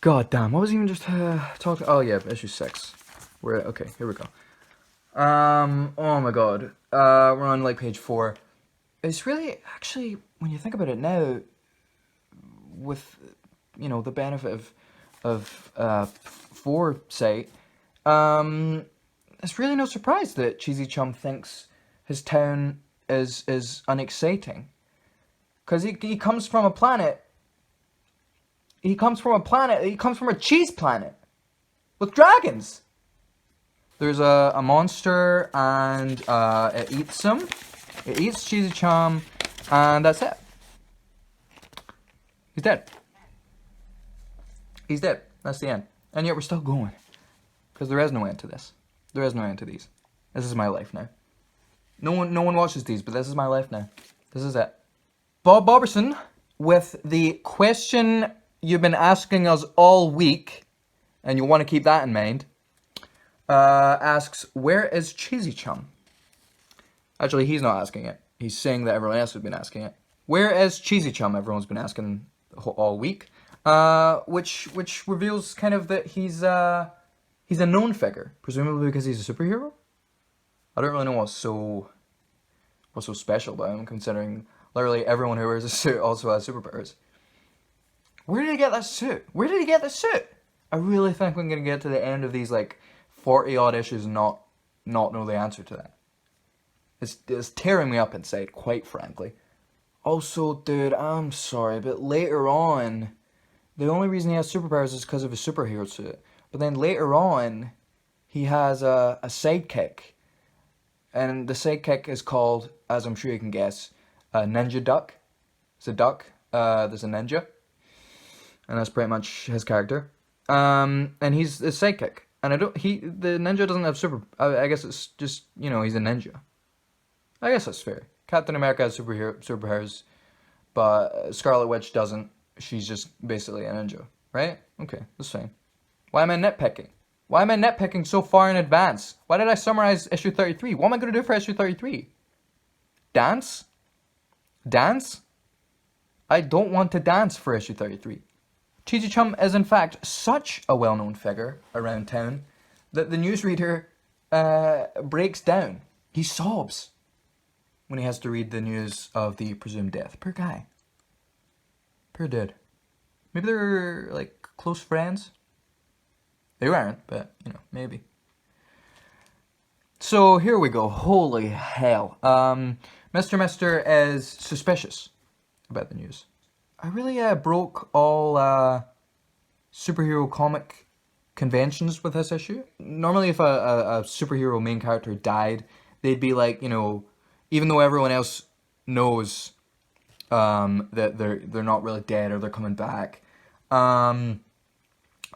God damn, what was even just talking? Oh yeah, issue 6. Okay, here we go. Oh my god. We're on like page 4. It's really, actually, when you think about it now, with, the benefit of foresight, it's really no surprise that Cheesy Chum thinks his town is unexciting. Because he comes from a planet. He comes from a cheese planet with dragons. There's a monster, and it eats him. It eats Cheesy Chum, and that's it. He's dead. He's dead. That's the end. And yet we're still going. Because there is no end to this. There is no end to these. This is my life now. No one watches these, but this is my life now. This is it. Bob Boberson, with the question you've been asking us all week, and you'll want to keep that in mind, asks, where is Cheesy Chum? Actually, he's not asking it. He's saying that everyone else has been asking it. Where is Cheesy Chum? Everyone's been asking all week. Which reveals kind of that he's a known figure, presumably because he's a superhero. I don't really know what's so special about him, considering literally everyone who wears a suit also has superpowers. Where did he get that suit? Where did he get the suit? I really think we're gonna get to the end of these like 40 odd issues and not know the answer to that. It's tearing me up inside, quite frankly. Also, dude, I'm sorry, but later on, the only reason he has superpowers is because of his superhero suit. But then later on, he has a sidekick. And the sidekick is called, as I'm sure you can guess, Ninja Duck. It's a duck. There's a ninja. And that's pretty much his character. And he's a sidekick. And the ninja doesn't have I guess it's just, he's a ninja. I guess that's fair. Captain America has superpowers, but Scarlet Witch doesn't. She's just basically a ninja, right? Okay, that's fine. Why am I nitpicking? Why am I nitpicking so far in advance? Why did I summarize issue 33? What am I going to do for issue 33? Dance? Dance? I don't want to dance for issue 33. Cheesy Chum is in fact such a well-known figure around town that the newsreader breaks down. He sobs when he has to read the news of the presumed death. Poor guy. Poor dude. Maybe they're like close friends. They weren't, but maybe. So here we go. Holy hell. Mr. Mister is suspicious about the news. I really broke all superhero comic conventions with this issue. Normally if a superhero main character died, they'd be like, even though everyone else knows that they're not really dead or they're coming back,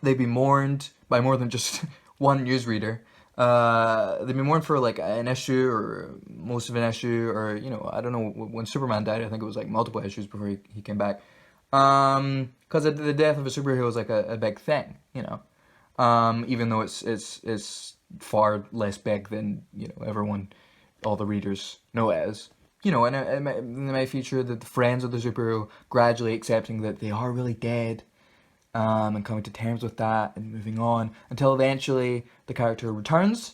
they'd be mourned by more than just one newsreader. They'd be mourned for like an issue or most of an issue, or I don't know, when Superman died, I think it was like multiple issues before he came back. Because the death of a superhero is like a big thing, even though it's far less big than everyone, all the readers know it as. And it might feature the friends of the superhero gradually accepting that they are really dead, and coming to terms with that and moving on, until eventually the character returns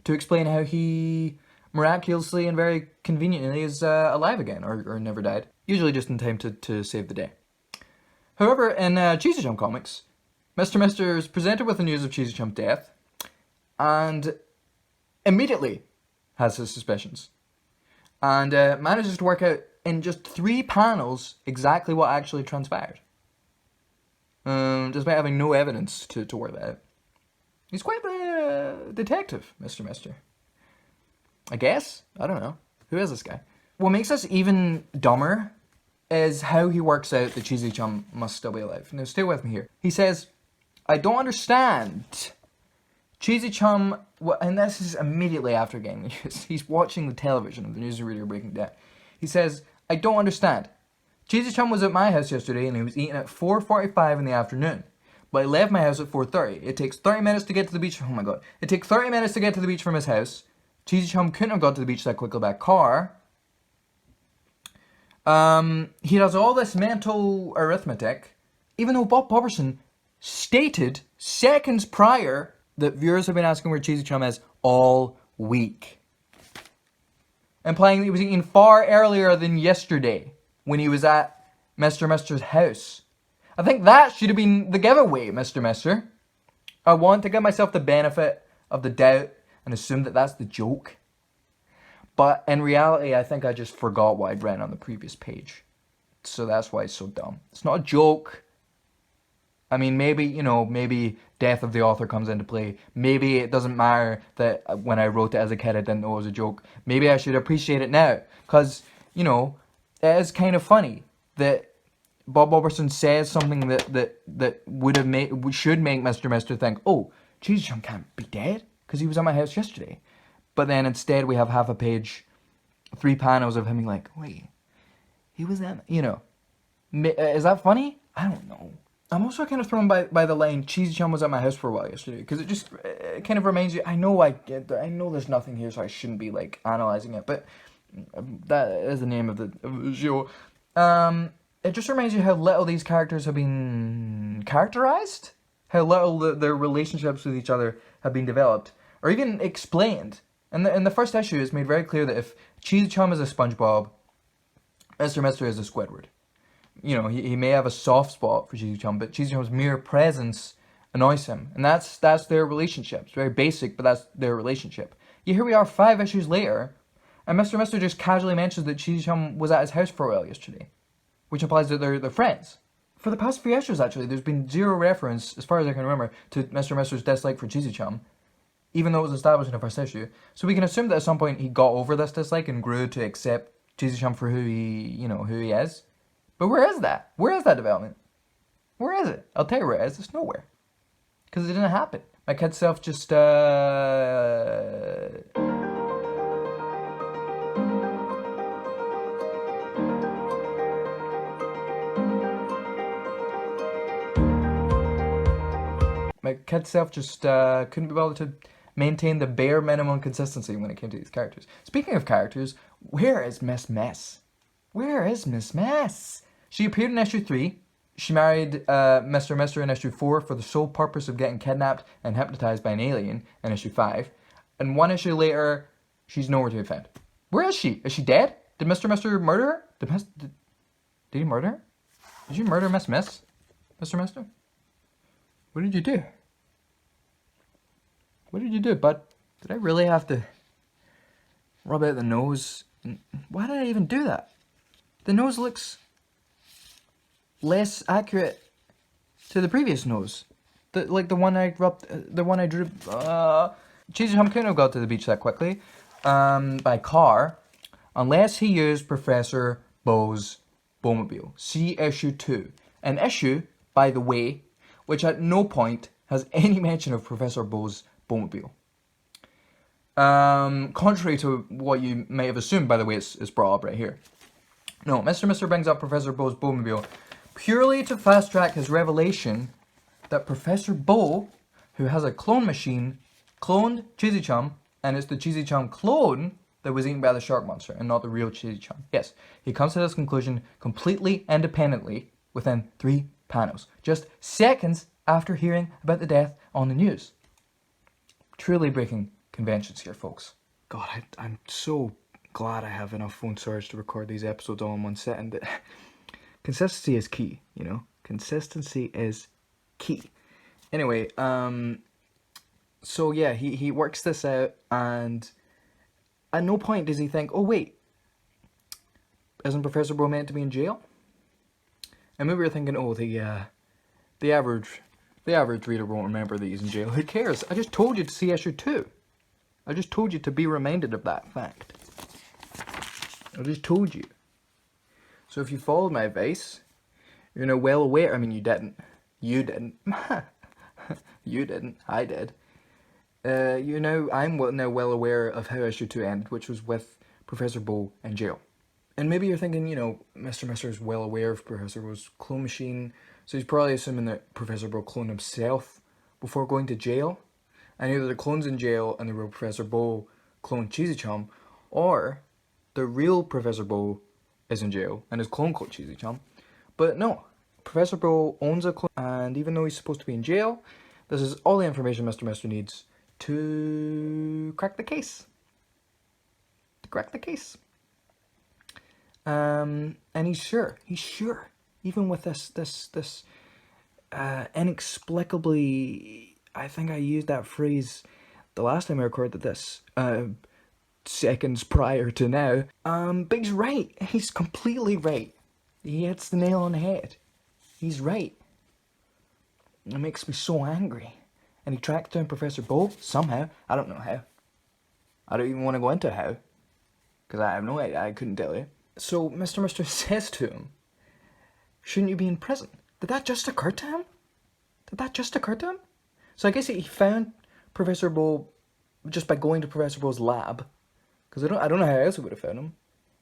to explain how he miraculously and very conveniently is alive again, or never died. Usually just in time to save the day. However, in Cheesy Chum comics, Mr. Mister is presented with the news of Cheesy Chum's death, and immediately has his suspicions. And manages to work out in just 3 panels exactly what actually transpired. Despite having no evidence to work that out. He's quite the detective, Mr. Mister. I guess? I don't know. Who is this guy? What makes this even dumber is how he works out that Cheesy Chum must still be alive. Now, stay with me here. He says, I don't understand. Cheesy Chum, and this is immediately after getting the news. He's watching the television of the newsreader breaking down. He says, I don't understand. Cheesy Chum was at my house yesterday and he was eating at 4:45 in the afternoon. But I left my house at 4:30. It takes 30 minutes to get to the beach. Oh my god. It takes 30 minutes to get to the beach from his house. Cheesy Chum couldn't have got to the beach that quickly by car. He does all this mental arithmetic, even though Bob Boberson stated seconds prior that viewers have been asking where Cheesy Chum is all week. Implying that he was eaten far earlier than yesterday when he was at Mr. Mister's house. I think that should have been the giveaway, Mr. Mister. I want to give myself the benefit of the doubt and assume that that's the joke. But in reality, I think I just forgot what I'd read on the previous page. So that's why it's so dumb. It's not a joke. I mean, maybe death of the author comes into play. Maybe it doesn't matter that when I wrote it as a kid, I didn't know it was a joke. Maybe I should appreciate it now. Because, it is kind of funny that Bob Robertson says something that should make Mr. Mister think, oh, Cheesy Chum can't be dead because he was at my house yesterday. But then instead we have half a page, 3 panels of him being like, wait, he was at, is that funny? I don't know. I'm also kind of thrown by the line, Cheesy Chum was at my house for a while yesterday, because it kind of reminds you, I know there's nothing here, so I shouldn't be, analyzing it, but that is the name of the show. It just reminds you how little these characters have been characterized, how little their relationships with each other have been developed, or even explained. In the first issue, it's made very clear that if Cheesy Chum is a SpongeBob, Mr. Mister is a Squidward. He may have a soft spot for Cheesy Chum, but Cheesy Chum's mere presence annoys him. And that's their relationship. It's very basic, but that's their relationship. Yet here we are 5 issues later, and Mr. Mister just casually mentions that Cheesy Chum was at his house for a while yesterday, which implies that they're friends. For the past 3 issues, actually, there's been zero reference, as far as I can remember, to Mr. Mister's dislike for Cheesy Chum, even though it was established in the first issue. So we can assume that at some point he got over this dislike and grew to accept Cheesy Chum for who he is. But where is that? Where is that development? Where is it? I'll tell you where it is. It's nowhere. Because it didn't happen. My kid self just, couldn't be bothered to maintain the bare minimum consistency when it came to these characters. Speaking of characters, where is Miss Mess? Where is Miss Mess? She appeared in issue 3. She married Mr. Mister in issue 4 for the sole purpose of getting kidnapped and hypnotized by an alien in issue 5. And 1 issue later, she's nowhere to be found. Where is she? Is she dead? Did Mr. Mister murder her? Did he murder her? Did you murder Miss Mess, Mr. Mister? What did you do? What did you do, bud? Did I really have to rub out the nose? Why did I even do that? The nose looks less accurate to the previous nose. The one I drew. Cheesy Chum couldn't have got to the beach that quickly by car unless he used Professor Bo's Bowmobile. See issue 2. An issue, by the way, which at no point has any mention of Professor Bo's Bowmobile. Contrary to what you may have assumed, by the way, it's brought up right here. No, Mr. Mister brings up Professor Bo's Bowmobile purely to fast track his revelation that Professor Bo, who has a clone machine, cloned Cheesy Chum, and it's the Cheesy Chum clone that was eaten by the shark monster and not the real Cheesy Chum. Yes, he comes to this conclusion completely independently within 3 panels, just seconds after hearing about the death on the news. Truly breaking conventions here, folks. God, I'm so glad I have enough phone storage to record these episodes all in one setting. Consistency is key, Consistency is key. Anyway, so yeah, he works this out, and at no point does he think, oh wait, isn't Professor Bo meant to be in jail? And maybe we're thinking, oh, the average reader won't remember that he's in jail. Who cares? I just told you to see issue 2. I just told you to be reminded of that fact. I just told you. So if you followed my advice, you're now well aware. I mean, you didn't. You didn't. You didn't. I did. I'm now well aware of how issue 2 ended, which was with Professor Bo in jail. And maybe you're thinking, Mr. Mister is well aware of Professor Bo's clone machine, so he's probably assuming that Professor Bo cloned himself before going to jail. And either the clone's in jail and the real Professor Bo cloned Cheesy Chum, or the real Professor Bo is in jail and his clone called Cheesy Chum. But no, Professor Bo owns a clone, and even though he's supposed to be in jail, this is all the information Mr. Mister needs to crack the case. And he's sure, even with this inexplicably, I think I used that phrase the last time I recorded this, seconds prior to now. But he's right. He's completely right. He hits the nail on the head. He's right. It makes me so angry. And he tracked down Professor Bo somehow. I don't know how. I don't even want to go into how, because I have no idea. I couldn't tell you. So Mr. Mister says to him, "Shouldn't you be in prison?" Did that just occur to him? So I guess he found Professor Bo just by going to Professor Bo's lab, because I don't know how else he would have found him.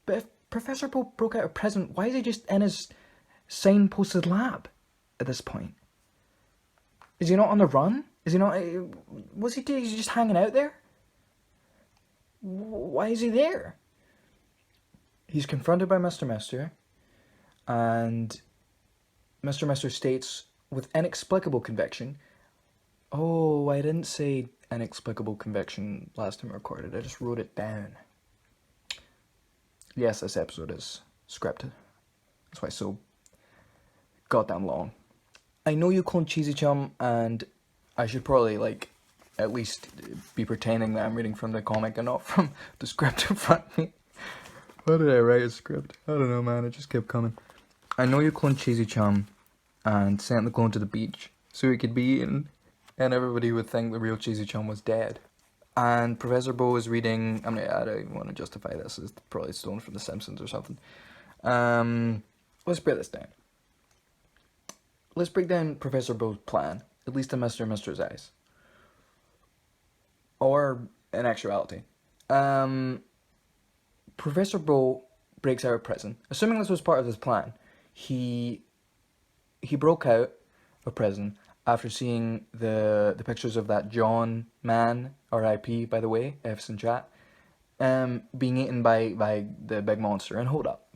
But if Professor Bo broke out of prison, why is he just in his signposted lab at this point? Is he not on the run? Is he not? What's he doing? Is he just hanging out there? Why is he there? He's confronted by Mr. Mister, and Mr. Mister states with inexplicable conviction. Oh, I didn't say inexplicable conviction last time I recorded. I just wrote it down. Yes, this episode is scripted. That's why it's so goddamn long. I know you cloned Cheesy Chum, and I should probably, at least be pretending that I'm reading from the comic and not from the script in front of me. Why did I write a script? I don't know, man. It just kept coming. I know you cloned Cheesy Chum and sent the clone to the beach so he could be eaten, and everybody would think the real Cheesy Chum was dead. And Professor Bo is reading. I don't even want to justify this. It's probably stolen from The Simpsons or something. Let's break this down. Let's break down Professor Bo's plan, at least in Mr. Mister's eyes. Or in actuality. Professor Bo breaks out of prison. Assuming this was part of his plan, he broke out of prison after seeing the pictures of that John man, R.I.P. by the way, F's in chat, being eaten by the big monster. And hold up.